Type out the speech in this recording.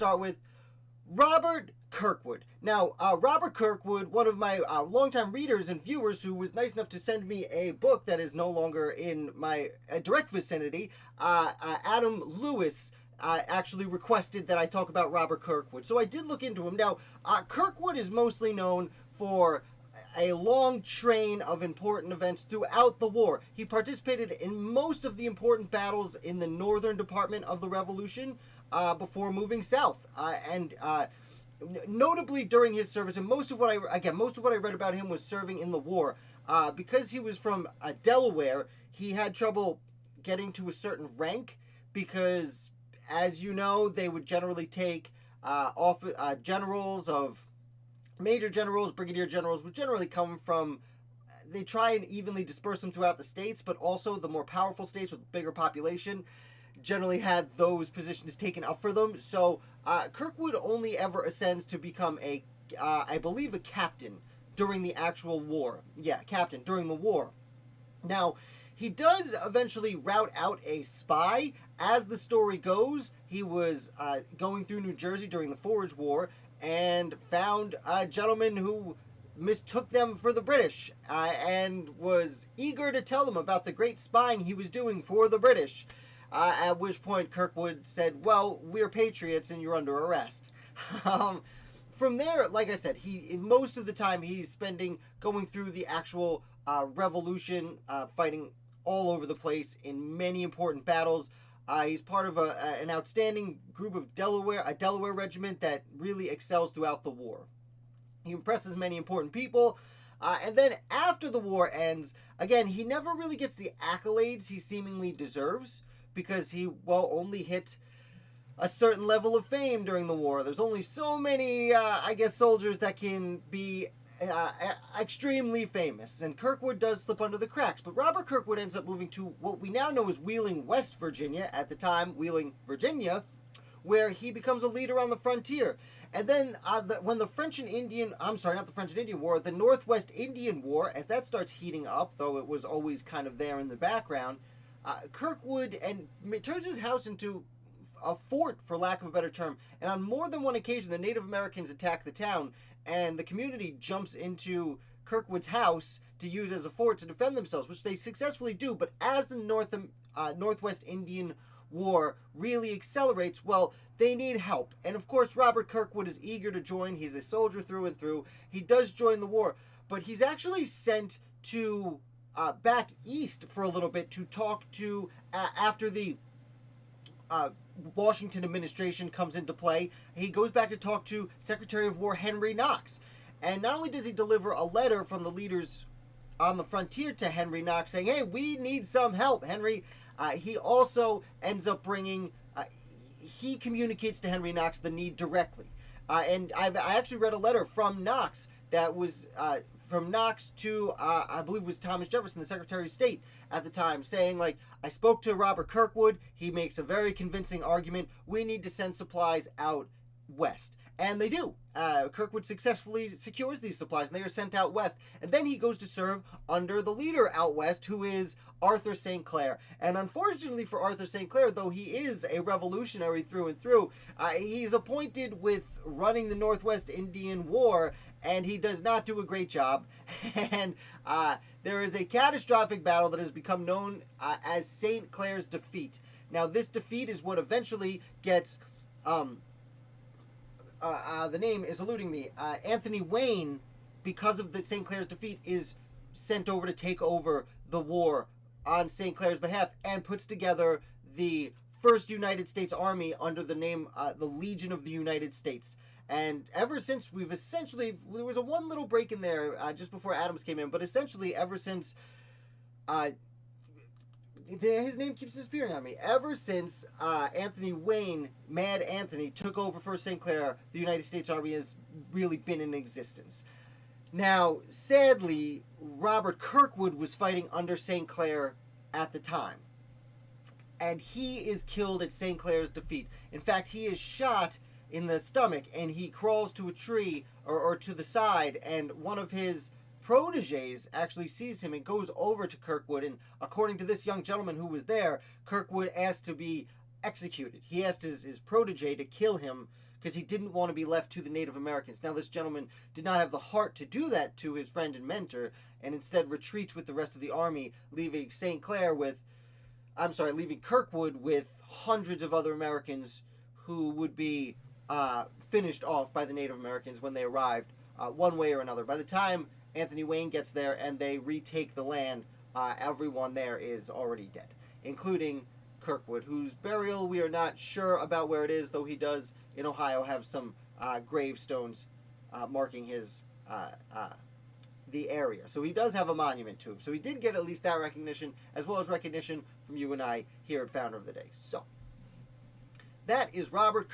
start with Robert Kirkwood. Now, Robert Kirkwood, one of my longtime readers and viewers who was nice enough to send me a book that is no longer in my direct vicinity, Adam Lewis, actually requested that I talk about Robert Kirkwood. So I did look into him. Now, Kirkwood is mostly known for a long train of important events throughout the war. He participated in most of the important battles in the northern department of the Revolution before moving south. Notably during his service, and most of what I read about him was serving in the war. Because he was from Delaware, he had trouble getting to a certain rank because, as you know, they would generally take generals of major generals, brigadier generals would generally come from, they try and evenly disperse them throughout the states, but also the more powerful states with bigger population generally had those positions taken up for them. So Kirkwood only ever ascends to become I believe a captain during the actual war. Yeah, captain during the war. Now, he does eventually rout out a spy. As the story goes, he was going through New Jersey during the Forage War and found a gentleman who mistook them for the British and was eager to tell them about the great spying he was doing for the British. At which point Kirkwood said, well, we're patriots and you're under arrest. From there, like I said, most of the time he's spending going through the actual revolution, fighting all over the place in many important battles. He's part of an outstanding group of a Delaware regiment that really excels throughout the war. He impresses many important people. And then after the war ends, again, he never really gets the accolades he seemingly deserves because he, only hit a certain level of fame during the war. There's only so many, soldiers that can be extremely famous, and Kirkwood does slip under the cracks. But Robert Kirkwood ends up moving to what we now know as Wheeling, West Virginia, at the time Wheeling, Virginia, where he becomes a leader on the frontier. And then when the the Northwest Indian War, as that starts heating up, though it was always kind of there in the background, Kirkwood turns his house into a fort, for lack of a better term, and on more than one occasion the Native Americans attack the town, and the community jumps into Kirkwood's house to use as a fort to defend themselves, which they successfully do. But as the Northwest Indian War really accelerates, they need help. And of course, Robert Kirkwood is eager to join. He's a soldier through and through. He does join the war, but he's actually sent to back east for a little bit to talk to, after the Washington administration comes into play, he goes back to talk to Secretary of War Henry Knox. And not only does he deliver a letter from the leaders on the frontier to Henry Knox saying, hey, we need some help, Henry, he also ends up bringing, he communicates to Henry Knox the need directly. And I actually read a letter from Knox that was from Knox to, I believe it was Thomas Jefferson, the Secretary of State at the time, saying, I spoke to Robert Kirkwood. He makes a very convincing argument. We need to send supplies out west. And they do. Kirkwood successfully secures these supplies, and they are sent out west. And then he goes to serve under the leader out west, who is Arthur St. Clair. And unfortunately for Arthur St. Clair, though he is a revolutionary through and through, he's appointed with running the Northwest Indian War, and he does not do a great job. And there is a catastrophic battle that has become known as St. Clair's defeat. Now, this defeat is what eventually gets... the name is eluding me. Anthony Wayne, because of the St. Clair's defeat, is sent over to take over the war on St. Clair's behalf and puts together the First United States Army under the name the Legion of the United States. And ever since, there was a one little break in there just before Adams came in, but essentially ever since his name keeps disappearing on me. Ever since Anthony Wayne, Mad Anthony, took over for St. Clair, the United States Army has really been in existence. Now, sadly, Robert Kirkwood was fighting under St. Clair at the time. And he is killed at St. Clair's defeat. In fact, he is shot in the stomach, and he crawls to a tree or to the side, and one of his proteges actually sees him and goes over to Kirkwood, and according to this young gentleman who was there, Kirkwood asked to be executed. He asked his protege to kill him because he didn't want to be left to the Native Americans. Now, this gentleman did not have the heart to do that to his friend and mentor, and instead retreats with the rest of the army, leaving leaving Kirkwood with hundreds of other Americans who would be finished off by the Native Americans when they arrived, one way or another. By the time Anthony Wayne gets there and they retake the land, everyone there is already dead, including Kirkwood, whose burial we are not sure about where it is, though he does in Ohio have some gravestones marking his the area. So he does have a monument to him. So he did get at least that recognition, as well as recognition from you and I here at Founder of the Day. So that is Robert